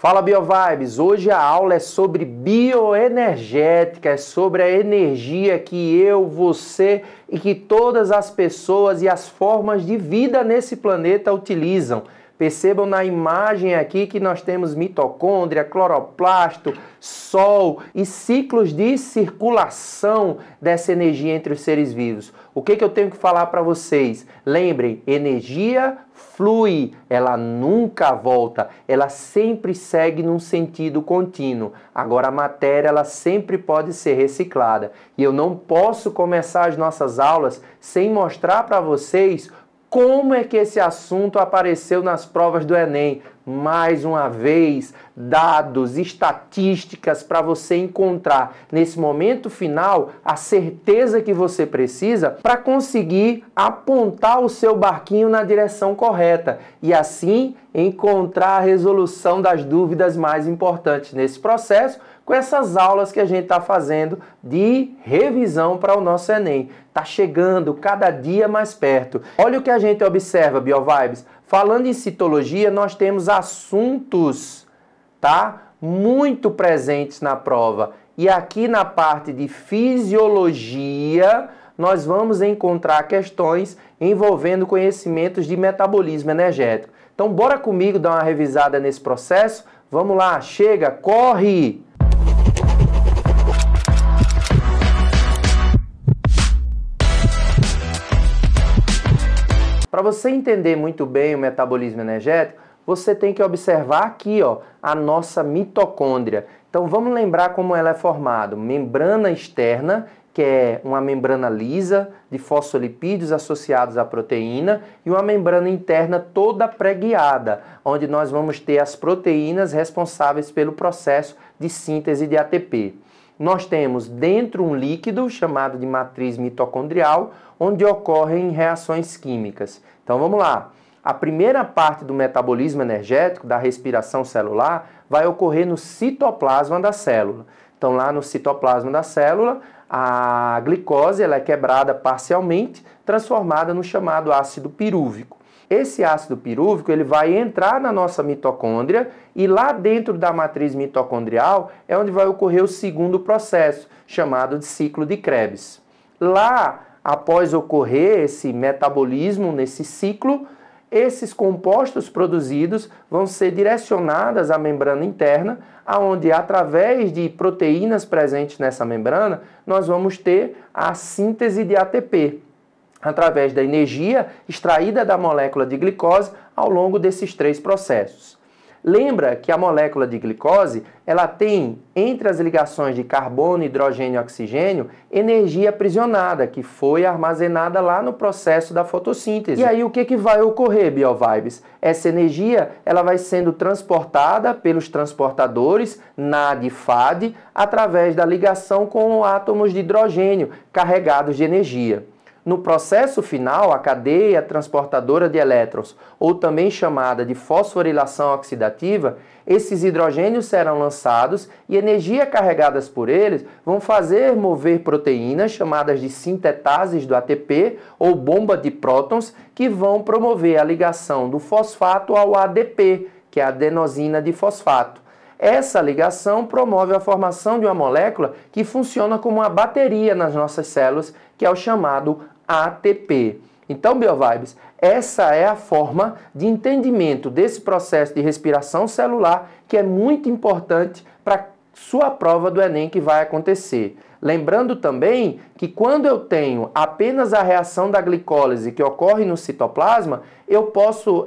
Fala BioVibes, hoje a aula é sobre bioenergética, é sobre a energia que eu, você e que todas as pessoas e as formas de vida nesse planeta utilizam. Percebam na imagem aqui que nós temos mitocôndria, cloroplasto, sol e ciclos de circulação dessa energia entre os seres vivos. O que eu tenho que falar para vocês? Lembrem, energia flui, ela nunca volta, ela sempre segue num sentido contínuo. Agora a matéria, ela sempre pode ser reciclada. E eu não posso começar as nossas aulas sem mostrar para vocês como é que esse assunto apareceu nas provas do Enem. Mais uma vez, dados, estatísticas para você encontrar nesse momento final a certeza que você precisa para conseguir apontar o seu barquinho na direção correta e assim encontrar a resolução das dúvidas mais importantes nesse processo com essas aulas que a gente está fazendo de revisão para o nosso Enem. Está chegando cada dia mais perto. Olha o que a gente observa, BioVibes. Falando em citologia, nós temos assuntos, tá, muito presentes na prova. E aqui na parte de fisiologia, nós vamos encontrar questões envolvendo conhecimentos de metabolismo energético. Então, bora comigo dar uma revisada nesse processo? Vamos lá, chega, corre! Para você entender muito bem o metabolismo energético, você tem que observar aqui, ó, a nossa mitocôndria. Então vamos lembrar como ela é formada. Membrana externa, que é uma membrana lisa de fosfolipídios associados à proteína, e uma membrana interna toda preguiada, onde nós vamos ter as proteínas responsáveis pelo processo de síntese de ATP. Nós temos dentro um líquido chamado de matriz mitocondrial, onde ocorrem reações químicas. Então vamos lá. A primeira parte do metabolismo energético, da respiração celular, vai ocorrer no citoplasma da célula. Então lá no citoplasma da célula, a glicose ela é quebrada parcialmente, transformada no chamado ácido pirúvico. Esse ácido pirúvico ele vai entrar na nossa mitocôndria e lá dentro da matriz mitocondrial é onde vai ocorrer o segundo processo, chamado de ciclo de Krebs. Lá, após ocorrer esse metabolismo nesse ciclo, esses compostos produzidos vão ser direcionados à membrana interna, onde através de proteínas presentes nessa membrana, nós vamos ter a síntese de ATP. Através da energia extraída da molécula de glicose ao longo desses três processos. Lembra que a molécula de glicose, ela tem, entre as ligações de carbono, hidrogênio e oxigênio, energia aprisionada, que foi armazenada lá no processo da fotossíntese. E aí o que vai ocorrer, BioVibes? Essa energia ela vai sendo transportada pelos transportadores NAD e FAD através da ligação com átomos de hidrogênio carregados de energia. No processo final, a cadeia transportadora de elétrons, ou também chamada de fosforilação oxidativa, esses hidrogênios serão lançados e energia carregadas por eles vão fazer mover proteínas chamadas de sintetases do ATP ou bomba de prótons que vão promover a ligação do fosfato ao ADP, que é a adenosina difosfato. Essa ligação promove a formação de uma molécula que funciona como uma bateria nas nossas células, que é o chamado ATP. Então, BioVibes, essa é a forma de entendimento desse processo de respiração celular que é muito importante para sua prova do Enem que vai acontecer. Lembrando também que quando eu tenho apenas a reação da glicólise que ocorre no citoplasma, eu posso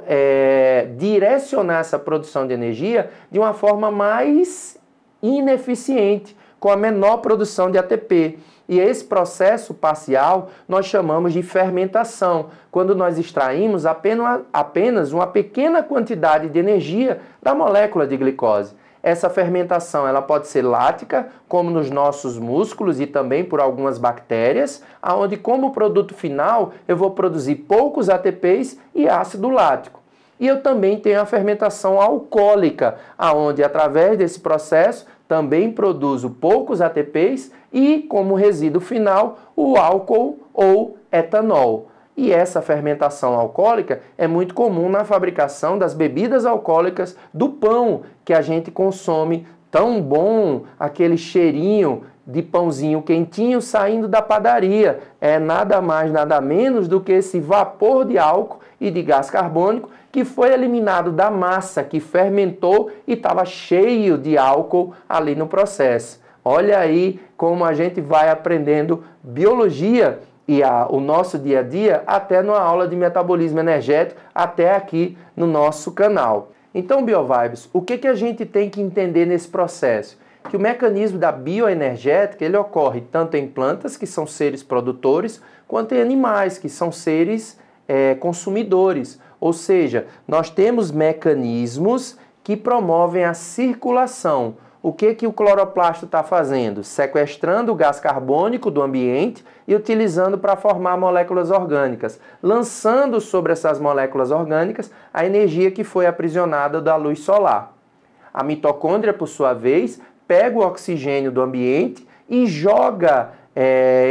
direcionar essa produção de energia de uma forma mais ineficiente, com a menor produção de ATP. E esse processo parcial nós chamamos de fermentação, quando nós extraímos apenas uma pequena quantidade de energia da molécula de glicose. Essa fermentação ela pode ser lática, como nos nossos músculos e também por algumas bactérias, onde como produto final eu vou produzir poucos ATPs e ácido lático. E eu também tenho a fermentação alcoólica, onde através desse processo também produzo poucos ATPs e, como resíduo final, o álcool ou etanol. E essa fermentação alcoólica é muito comum na fabricação das bebidas alcoólicas, do pão que a gente consome, tão bom, aquele cheirinho de pãozinho quentinho saindo da padaria. É nada mais, nada menos do que esse vapor de álcool e de gás carbônico que foi eliminado da massa, que fermentou e estava cheio de álcool ali no processo. Olha aí como a gente vai aprendendo biologia e o nosso dia a dia até numa aula de metabolismo energético, até aqui no nosso canal. Então, BioVibes, o que a gente tem que entender nesse processo? Que o mecanismo da bioenergética ele ocorre tanto em plantas, que são seres produtores, quanto em animais, que são seres consumidores. Ou seja, nós temos mecanismos que promovem a circulação. O que o cloroplasto está fazendo? Sequestrando o gás carbônico do ambiente e utilizando para formar moléculas orgânicas, lançando sobre essas moléculas orgânicas a energia que foi aprisionada da luz solar. A mitocôndria, por sua vez, pega o oxigênio do ambiente e joga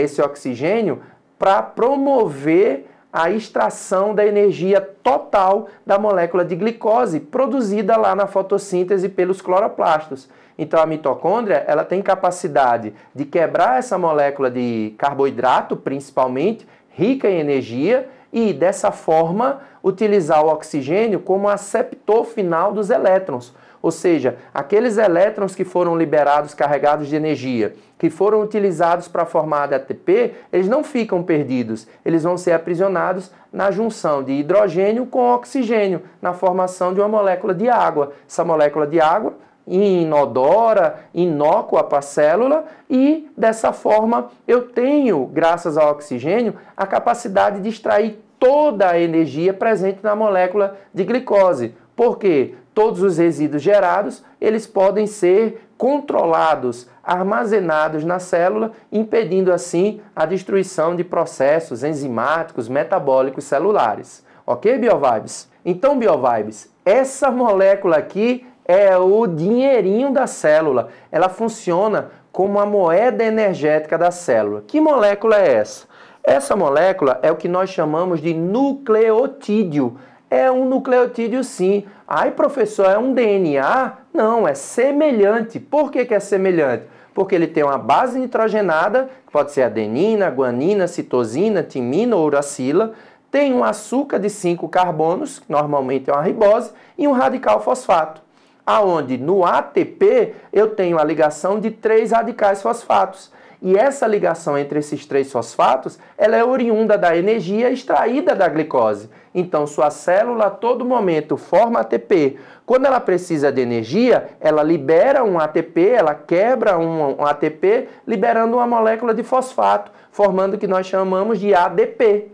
esse oxigênio para promover a extração da energia total da molécula de glicose produzida lá na fotossíntese pelos cloroplastos. Então a mitocôndria ela tem capacidade de quebrar essa molécula de carboidrato, principalmente, rica em energia, e dessa forma utilizar o oxigênio como aceptor final dos elétrons. Ou seja, aqueles elétrons que foram liberados carregados de energia, que foram utilizados para formar ATP, eles não ficam perdidos, eles vão ser aprisionados na junção de hidrogênio com oxigênio, na formação de uma molécula de água. Essa molécula de água inodora, inócua para a célula, e dessa forma eu tenho, graças ao oxigênio, a capacidade de extrair toda a energia presente na molécula de glicose. Por quê? Todos os resíduos gerados, eles podem ser controlados, armazenados na célula, impedindo assim a destruição de processos enzimáticos, metabólicos celulares. Ok, BioVibes? Então, BioVibes, essa molécula aqui é o dinheirinho da célula. Ela funciona como a moeda energética da célula. Que molécula é essa? Essa molécula é o que nós chamamos de nucleotídeo. É um nucleotídeo sim. Ai, professor, é um DNA? Não, é semelhante. Por que é semelhante? Porque ele tem uma base nitrogenada, que pode ser adenina, guanina, citosina, timina ou uracila, tem um açúcar de 5 carbonos, que normalmente é uma ribose, e um radical fosfato. Aonde no ATP eu tenho a ligação de 3 radicais fosfatos. E essa ligação entre esses 3 fosfatos, ela é oriunda da energia extraída da glicose. Então, sua célula a todo momento forma ATP. Quando ela precisa de energia, ela libera um ATP, ela quebra um ATP, liberando uma molécula de fosfato, formando o que nós chamamos de ADP.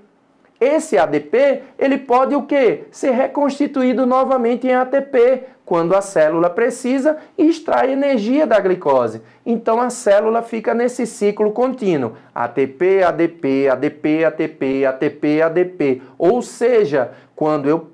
Esse ADP, ele pode o quê? Ser reconstituído novamente em ATP, quando a célula precisa e extrai energia da glicose. Então a célula fica nesse ciclo contínuo. ATP, ADP, ADP, ATP, ATP, ADP. Ou seja, quando eu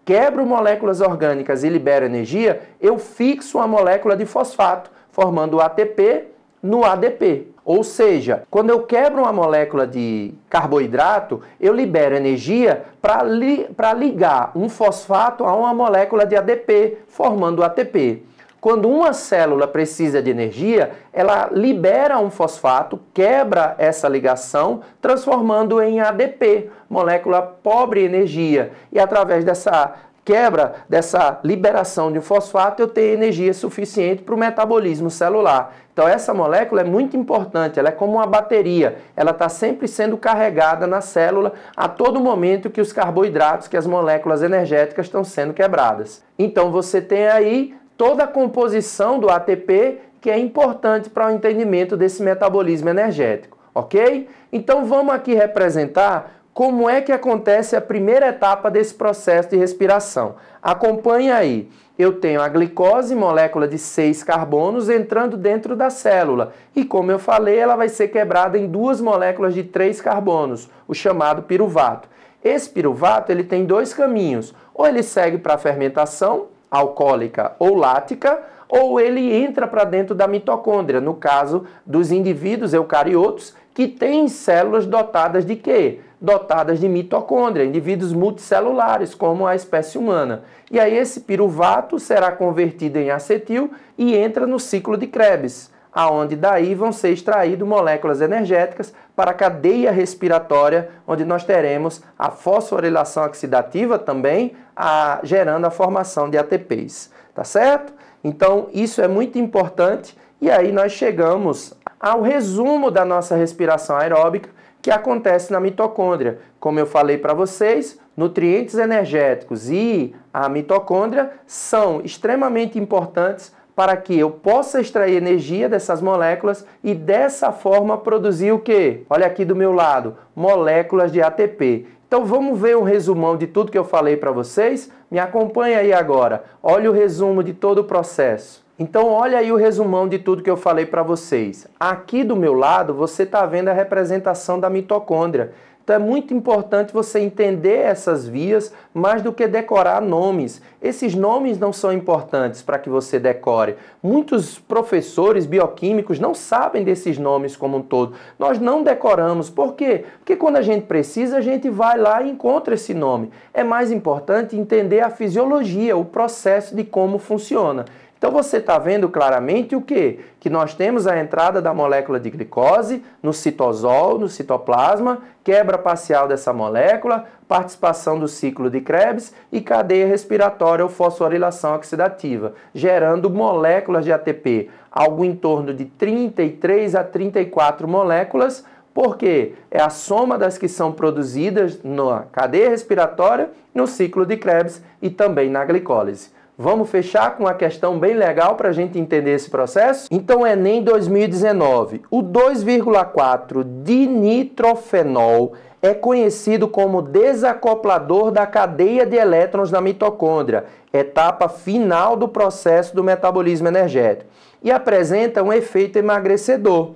quebro moléculas orgânicas e libero energia, eu fixo uma molécula de fosfato, formando o ATP no ADP. Ou seja, quando eu quebro uma molécula de carboidrato, eu libero energia para ligar um fosfato a uma molécula de ADP, formando o ATP. Quando uma célula precisa de energia, ela libera um fosfato, quebra essa ligação, transformando em ADP, molécula pobre em energia. E através dessa quebra, dessa liberação de um fosfato, eu tenho energia suficiente para o metabolismo celular. Então essa molécula é muito importante, ela é como uma bateria, ela está sempre sendo carregada na célula a todo momento que os carboidratos, que as moléculas energéticas estão sendo quebradas. Então você tem aí toda a composição do ATP que é importante para o entendimento desse metabolismo energético, ok? Então vamos aqui representar como é que acontece a primeira etapa desse processo de respiração. Acompanhe aí. Eu tenho a glicose, molécula de 6 carbonos, entrando dentro da célula. E como eu falei, ela vai ser quebrada em 2 moléculas de 3 carbonos, o chamado piruvato. Esse piruvato ele tem 2 caminhos. Ou ele segue para a fermentação alcoólica ou lática, ou ele entra para dentro da mitocôndria, no caso dos indivíduos eucariotos, que têm células dotadas de quê? dotadas de mitocôndria, indivíduos multicelulares, como a espécie humana. E aí esse piruvato será convertido em acetil e entra no ciclo de Krebs, aonde daí vão ser extraídas moléculas energéticas para a cadeia respiratória, onde nós teremos a fosforilação oxidativa também, gerando a formação de ATPs. Tá certo? Então, isso é muito importante e aí nós chegamos ao resumo da nossa respiração aeróbica que acontece na mitocôndria. Como eu falei para vocês, nutrientes energéticos e a mitocôndria são extremamente importantes para que eu possa extrair energia dessas moléculas e dessa forma produzir o quê? Olha aqui do meu lado, moléculas de ATP. Então vamos ver um resumão de tudo que eu falei para vocês? Me acompanha aí agora. Olha o resumo de todo o processo. Então olha aí o resumão de tudo que eu falei para vocês. Aqui do meu lado você está vendo a representação da mitocôndria. Então é muito importante você entender essas vias mais do que decorar nomes. Esses nomes não são importantes para que você decore. Muitos professores bioquímicos não sabem desses nomes como um todo. Nós não decoramos. Por quê? Porque quando a gente precisa, a gente vai lá e encontra esse nome. É mais importante entender a fisiologia, o processo de como funciona. Então você está vendo claramente o quê? Que nós temos a entrada da molécula de glicose no citosol, no citoplasma, quebra parcial dessa molécula, participação do ciclo de Krebs e cadeia respiratória ou fosforilação oxidativa, gerando moléculas de ATP, algo em torno de 33 a 34 moléculas, porque é a soma das que são produzidas na cadeia respiratória, no ciclo de Krebs e também na glicólise. Vamos fechar com uma questão bem legal para a gente entender esse processo? Então, Enem 2019. O 2,4 dinitrofenol é conhecido como desacoplador da cadeia de elétrons na mitocôndria, etapa final do processo do metabolismo energético, e apresenta um efeito emagrecedor.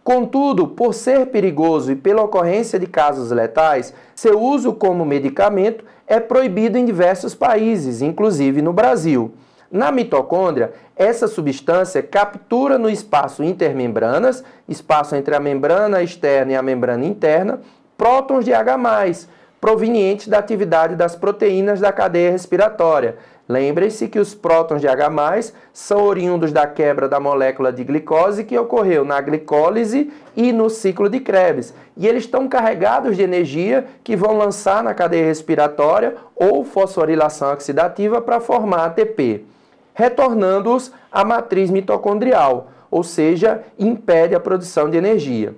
Contudo, por ser perigoso e pela ocorrência de casos letais, seu uso como medicamento é proibido em diversos países, inclusive no Brasil. Na mitocôndria, essa substância captura no espaço intermembranas, espaço entre a membrana externa e a membrana interna, prótons de H+, provenientes da atividade das proteínas da cadeia respiratória. Lembrem-se que os prótons de H+, são oriundos da quebra da molécula de glicose que ocorreu na glicólise e no ciclo de Krebs. E eles estão carregados de energia que vão lançar na cadeia respiratória ou fosforilação oxidativa para formar ATP, retornando-os à matriz mitocondrial, ou seja, impede a produção de energia.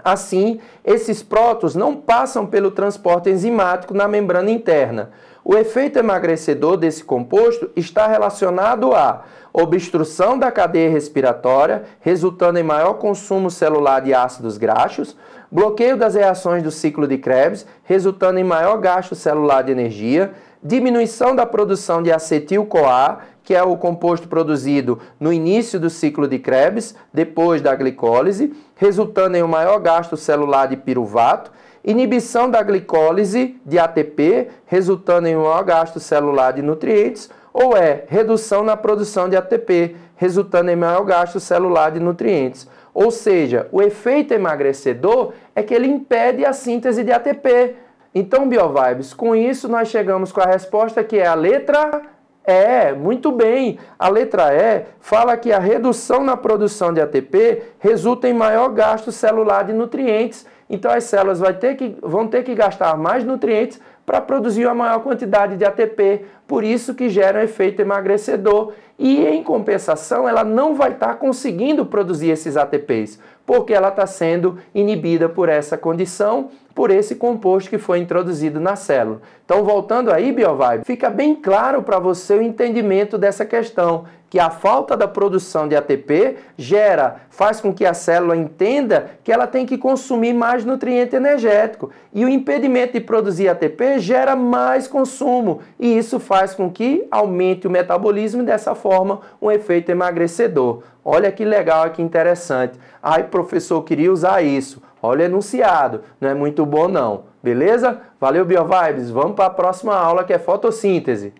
Assim, esses prótons não passam pelo transporte enzimático na membrana interna. O efeito emagrecedor desse composto está relacionado à obstrução da cadeia respiratória, resultando em maior consumo celular de ácidos graxos, bloqueio das reações do ciclo de Krebs, resultando em maior gasto celular de energia, diminuição da produção de acetil-CoA, que é o composto produzido no início do ciclo de Krebs, depois da glicólise, resultando em um maior gasto celular de piruvato, inibição da glicólise de ATP, resultando em um maior gasto celular de nutrientes, ou redução na produção de ATP, resultando em maior gasto celular de nutrientes. Ou seja, o efeito emagrecedor é que ele impede a síntese de ATP. Então, BioVibes, com isso nós chegamos com a resposta que é a letra E. Muito bem. A letra E fala que a redução na produção de ATP resulta em maior gasto celular de nutrientes. Então as células vão ter que gastar mais nutrientes para produzir uma maior quantidade de ATP, por isso que gera um efeito emagrecedor. E em compensação, ela não vai estar conseguindo produzir esses ATPs, porque ela está sendo inibida por essa condição, por esse composto que foi introduzido na célula. Então, voltando aí, BioVibe, fica bem claro para você o entendimento dessa questão, que a falta da produção de ATP faz com que a célula entenda que ela tem que consumir mais nutriente energético. E o impedimento de produzir ATP gera mais consumo. E isso faz com que aumente o metabolismo e, dessa forma, um efeito emagrecedor. Olha que legal, que interessante. Ai, professor, queria usar isso. Olha o enunciado. Não é muito bom, não. Beleza? Valeu, BioVibes. Vamos para a próxima aula, que é fotossíntese.